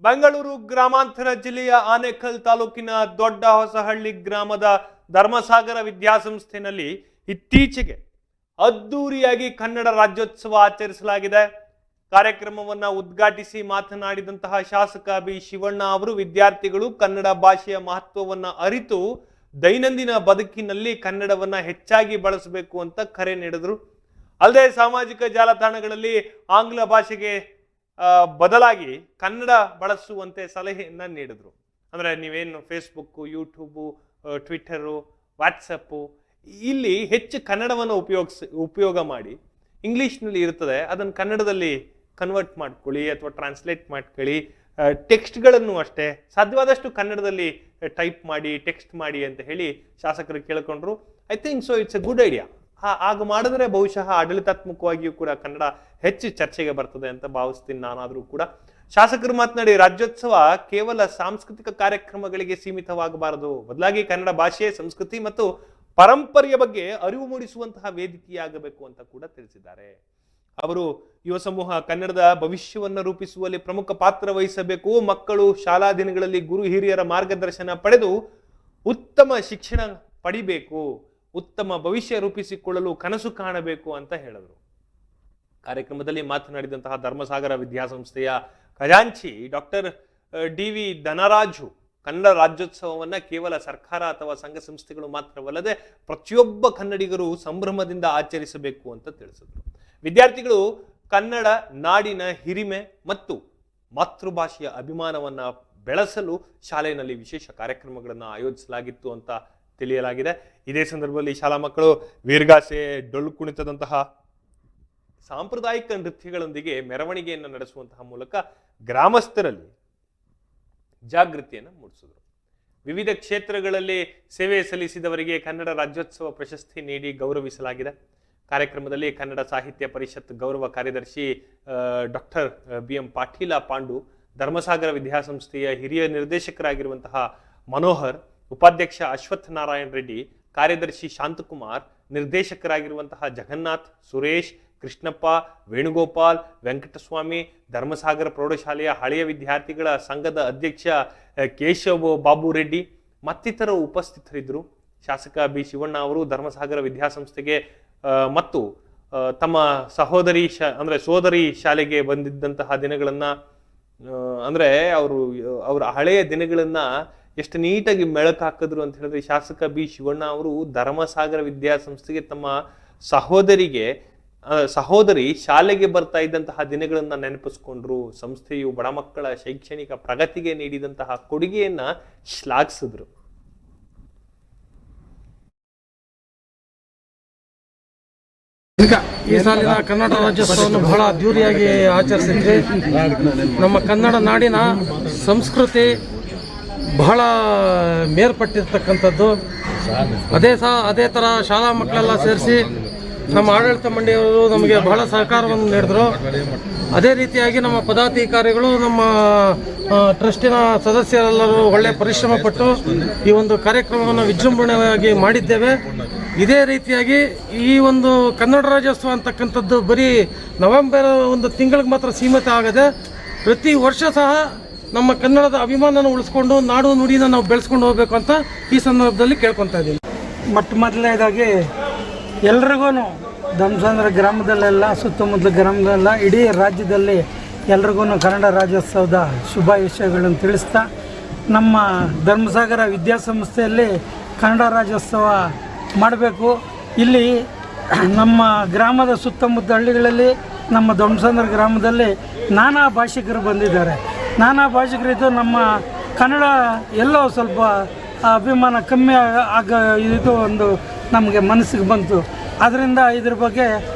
ಬೆಂಗಳೂರು ಗ್ರಾಮಾಂತರ ಜಿಲ್ಲೆಯ ಆನೇಕಲ್ ತಾಲೂಕಿನ ದೊಡ್ಡ ಹೊಸಹಳ್ಳಿ ಗ್ರಾಮದ ಧರ್ಮಸಾಗರ ವಿದ್ಯಾಸಂಸ್ಥೆಯಲ್ಲಿ ಇತ್ತೀಚೆಗೆ ಅದ್ದೂರಿಯಾಗಿ ಕನ್ನಡ ರಾಜ್ಯೋತ್ಸವ ಆಚರಿಸಲಾಗಿದೆ. ಕಾರ್ಯಕ್ರಮವನ್ನು ಉದ್ಘಾಟಿಸಿ ಮಾತನಾಡಿದಂತಹ ಶಾಸಕ ಬಿ ಶಿವಣ್ಣ ಅವರು ವಿದ್ಯಾರ್ಥಿಗಳು ಕನ್ನಡ ಭಾಷೆಯ ಮಹತ್ವವನ್ನು ಅರಿತು ದೈನಂದಿನ ಬದುಕಿನಲ್ಲಿ ಕನ್ನಡವನ್ನ ಹೆಚ್ಚಾಗಿ ಬಳಸಬೇಕು ಅಂತ ಕರೆ ನೀಡಿದರು. ಅಲ್ಲದೆ ಸಾಮಾಜಿಕ ಜಾಲತಾಣಗಳಲ್ಲಿ ಆಂಗ್ಲ ಭಾಷೆಗೆ ಬದಲಾಗಿ ಕನ್ನಡ ಬಳಸುವಂತೆ ಸಲಹೆಯನ್ನ ನೀಡಿದ್ರು. ಅಂದ್ರೆ ನೀವೇನು ಫೇಸ್ಬುಕ್, ಯೂಟ್ಯೂಬು, ಟ್ವಿಟ್ಟರು, ವಾಟ್ಸಪ್ಪು ಇಲ್ಲಿ ಹೆಚ್ಚು ಕನ್ನಡವನ್ನು ಉಪಯೋಗ ಮಾಡಿ ಇಂಗ್ಲಿಷ್ನಲ್ಲಿ ಇರ್ತದೆ ಅದನ್ನು ಕನ್ನಡದಲ್ಲಿ ಕನ್ವರ್ಟ್ ಮಾಡ್ಕೊಳ್ಳಿ ಅಥವಾ ಟ್ರಾನ್ಸ್ಲೇಟ್ ಮಾಡ್ಕೊಳ್ಳಿ. ಟೆಕ್ಸ್ಟ್ಗಳನ್ನು ಅಷ್ಟೇ ಸಾಧ್ಯವಾದಷ್ಟು ಕನ್ನಡದಲ್ಲಿ ಟೈಪ್ ಮಾಡಿ ಟೆಕ್ಸ್ಟ್ ಮಾಡಿ ಅಂತ ಹೇಳಿ ಶಾಸಕರು ಕೇಳ್ಕೊಂಡ್ರು. I think so it's a good idea. ಆಗ ಮಾಡಿದ್ರೆ ಬಹುಶಃ ಆಡಳಿತಾತ್ಮಕವಾಗಿಯೂ ಕೂಡ ಕನ್ನಡ ಹೆಚ್ಚು ಚರ್ಚೆಗೆ ಬರ್ತದೆ ಅಂತ ಭಾವಿಸ್ತೀನಿ ನಾನಾದರೂ ಕೂಡ. ಶಾಸಕರು ಮಾತನಾಡಿ ರಾಜ್ಯೋತ್ಸವ ಕೇವಲ ಸಾಂಸ್ಕೃತಿಕ ಕಾರ್ಯಕ್ರಮಗಳಿಗೆ ಸೀಮಿತವಾಗಬಾರದು, ಬದಲಾಗಿ ಕನ್ನಡ ಭಾಷೆ, ಸಂಸ್ಕೃತಿ ಮತ್ತು ಪರಂಪರೆಯ ಬಗ್ಗೆ ಅರಿವು ಮೂಡಿಸುವಂತಹ ವೇದಿಕೆಯಾಗಬೇಕು ಅಂತ ಕೂಡ ತಿಳಿಸಿದ್ದಾರೆ. ಅವರು ಯುವ ಸಮೂಹ ಕನ್ನಡದ ಭವಿಷ್ಯವನ್ನು ರೂಪಿಸುವಲ್ಲಿ ಪ್ರಮುಖ ಪಾತ್ರ ವಹಿಸಬೇಕು. ಮಕ್ಕಳು ಶಾಲಾ ದಿನಗಳಲ್ಲಿ ಗುರು ಹಿರಿಯರ ಮಾರ್ಗದರ್ಶನ ಪಡೆದು ಉತ್ತಮ ಶಿಕ್ಷಣ ಪಡಿಬೇಕು, ಉತ್ತಮ ಭವಿಷ್ಯ ರೂಪಿಸಿಕೊಳ್ಳಲು ಕನಸು ಕಾಣಬೇಕು ಅಂತ ಹೇಳಿದರು. ಕಾರ್ಯಕ್ರಮದಲ್ಲಿ ಮಾತನಾಡಿದಂತಹ ಧರ್ಮಸಾಗರ ವಿದ್ಯಾಸಂಸ್ಥೆಯ ಖಜಾಂಚಿ ಡಾಕ್ಟರ್ ಡಿ.ವಿ. ಧನರಾಜು ಕನ್ನಡ ರಾಜ್ಯೋತ್ಸವವನ್ನ ಕೇವಲ ಸರ್ಕಾರ ಅಥವಾ ಸಂಘ ಸಂಸ್ಥೆಗಳು ಮಾತ್ರವಲ್ಲದೆ ಪ್ರತಿಯೊಬ್ಬ ಕನ್ನಡಿಗರು ಸಂಭ್ರಮದಿಂದ ಆಚರಿಸಬೇಕು ಅಂತ ತಿಳಿಸಿದರು. ವಿದ್ಯಾರ್ಥಿಗಳು ಕನ್ನಡ ನಾಡಿನ ಹಿರಿಮೆ ಮತ್ತು ಮಾತೃಭಾಷೆಯ ಅಭಿಮಾನವನ್ನ ಬೆಳೆಸಲು ಶಾಲೆಯಲ್ಲಿ ವಿಶೇಷ ಕಾರ್ಯಕ್ರಮಗಳನ್ನು ಆಯೋಜಿಸಲಾಗಿತ್ತು ಅಂತ ತಿಳಿಯಲಾಗಿದೆ. ಇದೇ ಸಂದರ್ಭದಲ್ಲಿ ಶಾಲಾ ಮಕ್ಕಳು ವೀರಗಾಸೆ, ಡೊಳ್ಳು ಕುಣಿತದಂತಹ ಸಾಂಪ್ರದಾಯಿಕ ನೃತ್ಯಗಳೊಂದಿಗೆ ಮೆರವಣಿಗೆಯನ್ನು ನಡೆಸುವಂತಹ ಮೂಲಕ ಗ್ರಾಮಸ್ಥರಲ್ಲಿ ಜಾಗೃತಿಯನ್ನು ಮೂಡಿಸಿದರು. ವಿವಿಧ ಕ್ಷೇತ್ರಗಳಲ್ಲಿ ಸೇವೆ ಸಲ್ಲಿಸಿದವರಿಗೆ ಕನ್ನಡ ರಾಜ್ಯೋತ್ಸವ ಪ್ರಶಸ್ತಿ ನೀಡಿ ಗೌರವಿಸಲಾಗಿದೆ. ಕಾರ್ಯಕ್ರಮದಲ್ಲಿ ಕನ್ನಡ ಸಾಹಿತ್ಯ ಪರಿಷತ್ ಗೌರವ ಕಾರ್ಯದರ್ಶಿ ಡಾಕ್ಟರ್ ಬಿ.ಎಂ. ಪಾಟೀಲ ಪಾಂಡು, ಧರ್ಮಸಾಗರ ವಿದ್ಯಾಸಂಸ್ಥೆಯ ಹಿರಿಯ ನಿರ್ದೇಶಕರಾಗಿರುವಂತಹ ಮನೋಹರ್, ಉಪಾಧ್ಯಕ್ಷ ಅಶ್ವಥ್ ನಾರಾಯಣ ರೆಡ್ಡಿ, ಕಾರ್ಯದರ್ಶಿ ಶಾಂತಕುಮಾರ್, ನಿರ್ದೇಶಕರಾಗಿರುವಂತಹ ಜಗನ್ನಾಥ್, ಸುರೇಶ್, ಕೃಷ್ಣಪ್ಪ, ವೇಣುಗೋಪಾಲ್, ವೆಂಕಟಸ್ವಾಮಿ, ಧರ್ಮಸಾಗರ ಪ್ರೌಢಶಾಲೆಯ ಹಳೆಯ ವಿದ್ಯಾರ್ಥಿಗಳ ಸಂಘದ ಅಧ್ಯಕ್ಷ ಕೇಶವ ಬಾಬು ರೆಡ್ಡಿ ಮತ್ತಿತರರು ಉಪಸ್ಥಿತರಿದ್ದರು. ಶಾಸಕ ಬಿ ಶಿವಣ್ಣ ಅವರು ಧರ್ಮಸಾಗರ ವಿದ್ಯಾಸಂಸ್ಥೆಗೆ ಮತ್ತು ತಮ್ಮ ಸೋದರಿ ಶಾಲೆಗೆ ಬಂದಿದ್ದಂತಹ ದಿನಗಳನ್ನ ಅಂದ್ರೆ ಅವರ ಹಳೆಯ ದಿನಗಳನ್ನ ಎಷ್ಟು ನೀಟಾಗಿ ಮೆಳಕು ಹಾಕಿದ್ರು ಅಂತ ಹೇಳಿದ್ರೆ, ಶಾಸಕ ಬಿ ಶಿವಣ್ಣ ಅವರು ಧರ್ಮಸಾಗರ ವಿದ್ಯಾಸಂಸ್ಥೆಗೆ ತಮ್ಮ ಸಹೋದರಿ ಶಾಲೆಗೆ ಬರ್ತಾ ಇದ್ದಂತಹ ದಿನಗಳನ್ನ ನೆನಪಿಸ್ಕೊಂಡ್ರು. ಸಂಸ್ಥೆಯು ಬಡ ಮಕ್ಕಳ ಶೈಕ್ಷಣಿಕ ಪ್ರಗತಿಗೆ ನೀಡಿದಂತಹ ಕೊಡುಗೆಯನ್ನ ಶ್ಲಾಘಿಸಿದ್ರು. ಈ ಸಾಲಿನ ಕನ್ನಡ ರಾಜ್ಯೋತ್ಸವವನ್ನು ಬಹಳ ಅದ್ದೂರಿಯಾಗಿ ಆಚರಿಸಿದ್ವಿ. ನಮ್ಮ ಕನ್ನಡ ನಾಡಿನ ಸಂಸ್ಕೃತಿ ಬಹಳ ಮೇಲ್ಪಟ್ಟಿರ್ತಕ್ಕಂಥದ್ದು. ಅದೇ ಥರ ಶಾಲಾ ಮಕ್ಕಳೆಲ್ಲ ಸೇರಿಸಿ ನಮ್ಮ ಆಡಳಿತ ಮಂಡಳಿಯವರು ನಮಗೆ ಬಹಳ ಸಹಕಾರವನ್ನು ನೀಡಿದ್ರು. ಅದೇ ರೀತಿಯಾಗಿ ನಮ್ಮ ಪದಾಧಿಕಾರಿಗಳು, ನಮ್ಮ ಟ್ರಸ್ಟಿನ ಸದಸ್ಯರೆಲ್ಲರೂ ಒಳ್ಳೆಯ ಪರಿಶ್ರಮ ಪಟ್ಟು ಈ ಒಂದು ಕಾರ್ಯಕ್ರಮವನ್ನು ವಿಜೃಂಭಣೆಯಾಗಿ ಮಾಡಿದ್ದೇವೆ. ಇದೇ ರೀತಿಯಾಗಿ ಈ ಒಂದು ಕನ್ನಡ ರಾಜ್ಯೋತ್ಸವ ಅಂತಕ್ಕಂಥದ್ದು ಬರೀ ನವೆಂಬರ್ ಒಂದು ತಿಂಗಳಿಗೆ ಮಾತ್ರ ಸೀಮಿತ ಆಗದೆ ಪ್ರತಿ ವರ್ಷ ಸಹ ನಮ್ಮ ಕನ್ನಡದ ಅಭಿಮಾನನ ಉಳಿಸ್ಕೊಂಡು ನಾಡು ನುಡಿನ ನಾವು ಬೆಳೆಸ್ಕೊಂಡು ಹೋಗ್ಬೇಕು ಅಂತ ಈ ಸಂದರ್ಭದಲ್ಲಿ ಕೇಳ್ಕೊತಾ ಇದ್ದೀನಿ. ಮೊದಲನೇದಾಗಿ ಎಲ್ರಿಗೂ ಧರ್ಮಸಾಗರ ಗ್ರಾಮದಲ್ಲೆಲ್ಲ, ಸುತ್ತಮುತ್ತಲ ಗ್ರಾಮದಲ್ಲ, ಇಡೀ ರಾಜ್ಯದಲ್ಲಿ ಎಲ್ರಿಗೂ ಕನ್ನಡ ರಾಜ್ಯೋತ್ಸವದ ಶುಭಾಶಯಗಳನ್ನು ತಿಳಿಸ್ತಾ, ನಮ್ಮ ಧರ್ಮಸಾಗರ ವಿದ್ಯಾಸಂಸ್ಥೆಯಲ್ಲಿ ಕನ್ನಡ ರಾಜ್ಯೋತ್ಸವ ಮಾಡಬೇಕು. ಇಲ್ಲಿ ನಮ್ಮ ಗ್ರಾಮದ ಸುತ್ತಮುತ್ತ ಹಳ್ಳಿಗಳಲ್ಲಿ, ನಮ್ಮ ಧರ್ಮಸಾಗರ ಗ್ರಾಮದಲ್ಲಿ ನಾನಾ ಭಾಷಿಕರು ಬಂದಿದ್ದಾರೆ. ನಾನಾ ಭಾಷಿಕರಿದ್ದು ನಮ್ಮ ಕನ್ನಡ ಎಲ್ಲೋ ಸ್ವಲ್ಪ ಅಭಿಮಾನ ಕಮ್ಮಿ ಇದು ಒಂದು ನಮಗೆ ಮನಸ್ಸಿಗೆ ಬಂತು. ಆದ್ದರಿಂದ ಇದ್ರ ಬಗ್ಗೆ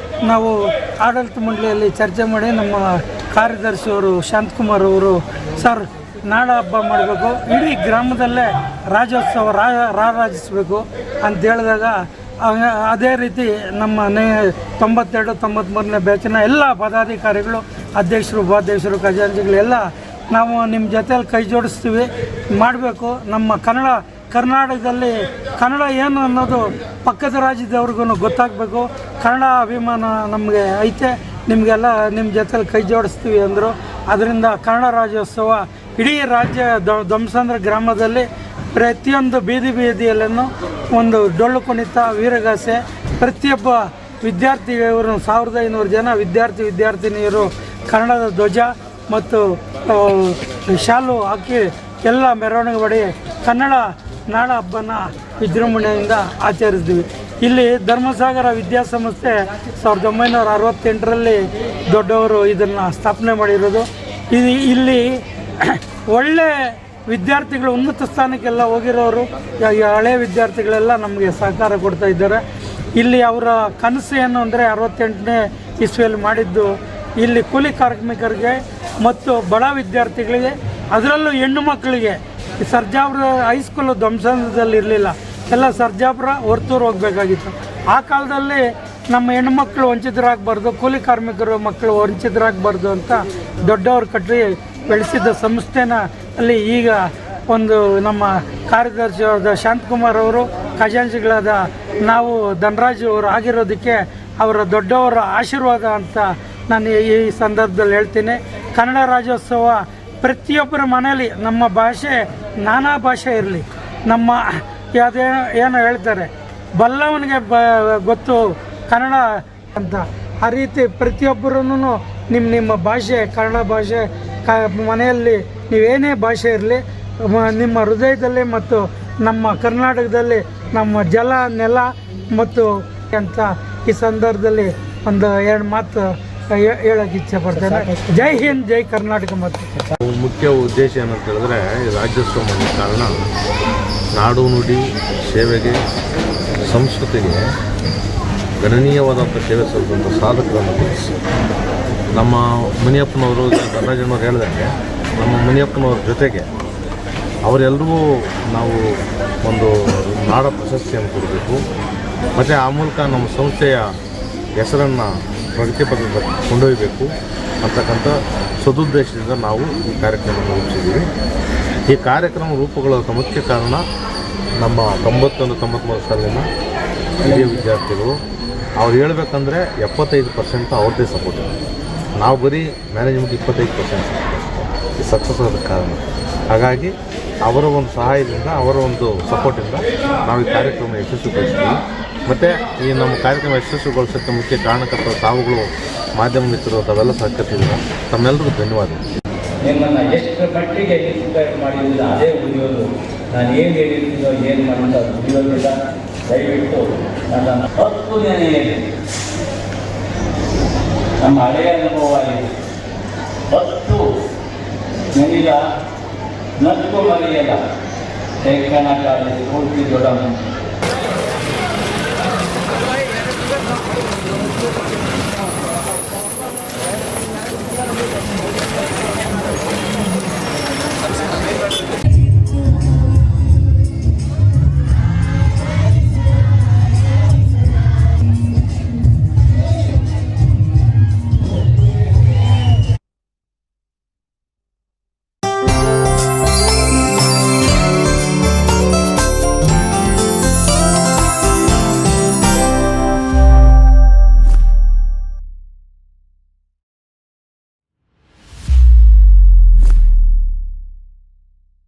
ನಾವು ಆಡಳಿತ ಮಂಡಳಿಯಲ್ಲಿ ಚರ್ಚೆ ಮಾಡಿ ನಮ್ಮ ಕಾರ್ಯದರ್ಶಿಯವರು ಶಾಂತಕುಮಾರ್ ಅವರು, ಸರ್ ನಾಡ ಹಬ್ಬ ಮಾಡಬೇಕು, ಇಡೀ ಗ್ರಾಮದಲ್ಲೇ ರಾಜ್ಯೋತ್ಸವ ರಾರಾಜಿಸಬೇಕು ಅಂತ ಹೇಳಿದಾಗ, ಅದೇ ರೀತಿ ನಮ್ಮ 92-93ನೇ ಬ್ಯಾಚಿನ ಎಲ್ಲ ಪದಾಧಿಕಾರಿಗಳು, ಅಧ್ಯಕ್ಷರು, ಉಪಾಧ್ಯಕ್ಷರು, ಖಜಾಂಚಿಗಳೆಲ್ಲ ನಾವು ನಿಮ್ಮ ಜೊತೆಯಲ್ಲಿ ಕೈ ಜೋಡಿಸ್ತೀವಿ, ಮಾಡಬೇಕು. ನಮ್ಮ ಕರ್ನಾಟಕದಲ್ಲಿ ಕನ್ನಡ ಏನು ಅನ್ನೋದು ಪಕ್ಕದ ರಾಜ್ಯದವ್ರಿಗೂ ಗೊತ್ತಾಗಬೇಕು. ಕನ್ನಡ ಅಭಿಮಾನ ನಮಗೆ ಐತೆ, ನಿಮಗೆಲ್ಲ ನಿಮ್ಮ ಜೊತೆಲಿ ಕೈ ಜೋಡಿಸ್ತೀವಿ ಅಂದರು. ಅದರಿಂದ ಕನ್ನಡ ರಾಜ್ಯೋತ್ಸವ ಇಡೀ ರಾಜ್ಯ ಧ್ವಂಸಂದ್ರ ಗ್ರಾಮದಲ್ಲಿ ಪ್ರತಿಯೊಂದು ಬೀದಿಯಲ್ಲೂ ಒಂದು ಡೊಳ್ಳು ಕುಣಿತ, ವೀರಗಾಸೆ, ಪ್ರತಿಯೊಬ್ಬ ವಿದ್ಯಾರ್ಥಿಗಳು 1500 ಜನ ವಿದ್ಯಾರ್ಥಿನಿಯರು ಕನ್ನಡದ ಧ್ವಜ ಮತ್ತು ಶಾಲು ಹಾಕಿ ಎಲ್ಲ ಮೆರವಣಿಗೆ ಮಾಡಿ ಕನ್ನಡ ನಾಡ ಹಬ್ಬನ ವಿಜೃಂಭಣೆಯಿಂದ ಆಚರಿಸಿದ್ವಿ. ಇಲ್ಲಿ ಧರ್ಮಸಾಗರ ವಿದ್ಯಾಸಂಸ್ಥೆ 1968ರಲ್ಲಿ ದೊಡ್ಡವರು ಇದನ್ನು ಸ್ಥಾಪನೆ ಮಾಡಿರೋದು. ಇಲ್ಲಿ ಒಳ್ಳೆ ವಿದ್ಯಾರ್ಥಿಗಳು ಉನ್ನತ ಸ್ಥಾನಕ್ಕೆಲ್ಲ ಹೋಗಿರೋರು, ಹಳೆಯ ವಿದ್ಯಾರ್ಥಿಗಳೆಲ್ಲ ನಮಗೆ ಸಹಕಾರ ಕೊಡ್ತಾ ಇದ್ದಾರೆ. ಇಲ್ಲಿ ಅವರ ಕನಸು ಏನು ಅಂದರೆ 68ನೇ ಇಸ್ವಿಯಲ್ಲಿ ಮಾಡಿದ್ದು ಇಲ್ಲಿ ಕೂಲಿ ಕಾರ್ಮಿಕರಿಗೆ ಮತ್ತು ಬಡ ವಿದ್ಯಾರ್ಥಿಗಳಿಗೆ, ಅದರಲ್ಲೂ ಹೆಣ್ಣು ಮಕ್ಕಳಿಗೆ ಸರ್ಜಾಪುರ ಹೈಸ್ಕೂಲು ಧ್ವಂಸದಲ್ಲಿ ಇರಲಿಲ್ಲ, ಎಲ್ಲ ಸರ್ಜಾಪುರ ಹೊರ್ತೂರು ಹೋಗಬೇಕಾಗಿತ್ತು. ಆ ಕಾಲದಲ್ಲಿ ನಮ್ಮ ಹೆಣ್ಣುಮಕ್ಕಳು ವಂಚಿತರಾಗಬಾರ್ದು, ಕೂಲಿ ಕಾರ್ಮಿಕರು ಮಕ್ಕಳು ವಂಚಿತರಾಗಬಾರ್ದು ಅಂತ ದೊಡ್ಡವರು ಕಟ್ಟಿ ಬೆಳೆಸಿದ್ದ ಸಂಸ್ಥೆನ ಅಲ್ಲಿ ಈಗ ಒಂದು ನಮ್ಮ ಕಾರ್ಯದರ್ಶಿಯಾದ ಶಾಂತಕುಮಾರ್ ಅವರು, ಖಜಾಂಚಿಗಳಾದ ನಾವು ಧನರಾಜ್ ಅವರು ಆಗಿರೋದಕ್ಕೆ ಅವರ ದೊಡ್ಡವರ ಆಶೀರ್ವಾದ ಅಂತ ನಾನು ಈ ಸಂದರ್ಭದಲ್ಲಿ ಹೇಳ್ತೀನಿ. ಕನ್ನಡ ರಾಜ್ಯೋತ್ಸವ ಪ್ರತಿಯೊಬ್ಬರ ಮನೆಯಲ್ಲಿ ನಮ್ಮ ಭಾಷೆ ನಾನಾ ಭಾಷೆ ಇರಲಿ, ನಮ್ಮ ಏನು ಹೇಳ್ತಾರೆ ಬಲ್ಲವನಿಗೆ ಗೊತ್ತು ಕನ್ನಡ ಅಂತ, ಆ ರೀತಿ ಪ್ರತಿಯೊಬ್ಬರೂ ನಿಮ್ಮ ಭಾಷೆ ಕನ್ನಡ ಭಾಷೆ ಮನೆಯಲ್ಲಿ ನೀವೇನೇ ಭಾಷೆ ಇರಲಿ ನಿಮ್ಮ ಹೃದಯದಲ್ಲಿ ಮತ್ತು ನಮ್ಮ ಕರ್ನಾಟಕದಲ್ಲಿ ನಮ್ಮ ಜಲ ನೆಲ ಮತ್ತು ಅಂತ ಈ ಸಂದರ್ಭದಲ್ಲಿ ಒಂದು 2 ಮಾತು ಹೇಳೋಕ್ಕೆ ಇಚ್ಛೆ ಪಡ್ತೇನೆ. ಜೈ ಹಿಂದ್, ಜೈ ಕರ್ನಾಟಕ. ಮತ್ತು ಮುಖ್ಯ ಉದ್ದೇಶ ಏನಂತ ಹೇಳಿದ್ರೆ ಈ ರಾಜ್ಯೋತ್ಸವ ಮಾಡೋ ಕಾರಣ ನಾಡು ನುಡಿ ಸೇವೆಗೆ ಸಂಸ್ಕೃತಿಗೆ ಗಣನೀಯವಾದಂಥ ಸೇವೆ ಸಲ್ಲಿಸುವಂಥ ಸಾಧಕರನ್ನು ಗುರುತಿಸಿ ನಮ್ಮ ಮುನಿಯಪ್ಪನವರು ಧನರಾಜನವರು ಹೇಳಿದಂಗೆ ನಮ್ಮ ಮುನಿಯಪ್ಪನವ್ರ ಜೊತೆಗೆ ಅವರೆಲ್ಲರಿಗೂ ನಾವು ಒಂದು ನಾಡ ಪ್ರಶಸ್ತಿಯನ್ನು ಕೊಡಬೇಕು ಮತ್ತು ಆ ಮೂಲಕ ನಮ್ಮ ಸಂಸ್ಥೆಯ ಹೆಸರನ್ನು ಪ್ರಗತಿ ಪಥದ ಕೊಂಡೊಯ್ಯಬೇಕು ಅಂತಕ್ಕಂಥ ಸದುದ್ದೇಶದಿಂದ ನಾವು ಈ ಕಾರ್ಯಕ್ರಮವನ್ನು ರೂಪಿಸಿದ್ದೀವಿ. ಈ ಕಾರ್ಯಕ್ರಮ ರೂಪುಗೊಳ್ಳೋದಕ್ಕೆ ಮುಖ್ಯ ಕಾರಣ ನಮ್ಮ 91-93 ಸಾಲಿನ ಹಿರಿಯ ವಿದ್ಯಾರ್ಥಿಗಳು. ಅವ್ರು ಹೇಳ್ಬೇಕಂದ್ರೆ 75% ಅವ್ರದ್ದೇ ಸಪೋರ್ಟ್ ಇದೆ. ನಾವು ಬರೀ ಮ್ಯಾನೇಜ್ಮೆಂಟ್ 25% ಈ ಸಕ್ಸಸ್ ಆದ ಕಾರಣ. ಹಾಗಾಗಿ ಅವರ ಒಂದು ಸಹಾಯದಿಂದ, ಅವರ ಒಂದು ಸಪೋರ್ಟಿಂದ ನಾವು ಈ ಕಾರ್ಯಕ್ರಮ ಯಶಸ್ವಿಗೊಳಿಸ್ತೀವಿ. ಮತ್ತು ಈ ನಮ್ಮ ಕಾರ್ಯಕ್ರಮ ಯಶಸ್ವಿಗೊಳಿಸೋಕ್ಕೆ ಮುಖ್ಯ ಕಾರಣಕರ್ತ ತಾವುಗಳು ಮಾಧ್ಯಮ ಮಿತ್ರರು ತಾವೆಲ್ಲ ಸಹಕರಿಸಿದ್ದೀರ. ತಮ್ಮೆಲ್ಲರಿಗೂ ಧನ್ಯವಾದಗಳು. ನಿಮ್ಮನ್ನು ಎಷ್ಟು ಮಟ್ಟಿಗೆ ಇನ್ಸ್ಪೈರ್ ಮಾಡಿಲ್ಲ ಅದೇ ಉಳಿಯೋದು. ನಾನು ಏನು ಹೇಳಿರ್ತೀನೋ ಏನು ಮಾಡೋದು ಉಳಿಯೋದಿಲ್ಲ. ದಯವಿಟ್ಟು ನನ್ನನ್ನು 10 ನೆನೆಯಲ್ಲಿ ನಮ್ಮ ಹಳೆಯ ಅನುಭವ ಆಗಿದೆ. 10 ನೆನೆಯ ನಕ್ಕು ಮರೆಯಲ್ಲ ಶೈಕ್ಷಣ ಕಾಲೇಜು ಪೂರ್ತಿ ದೊಡ್ಡ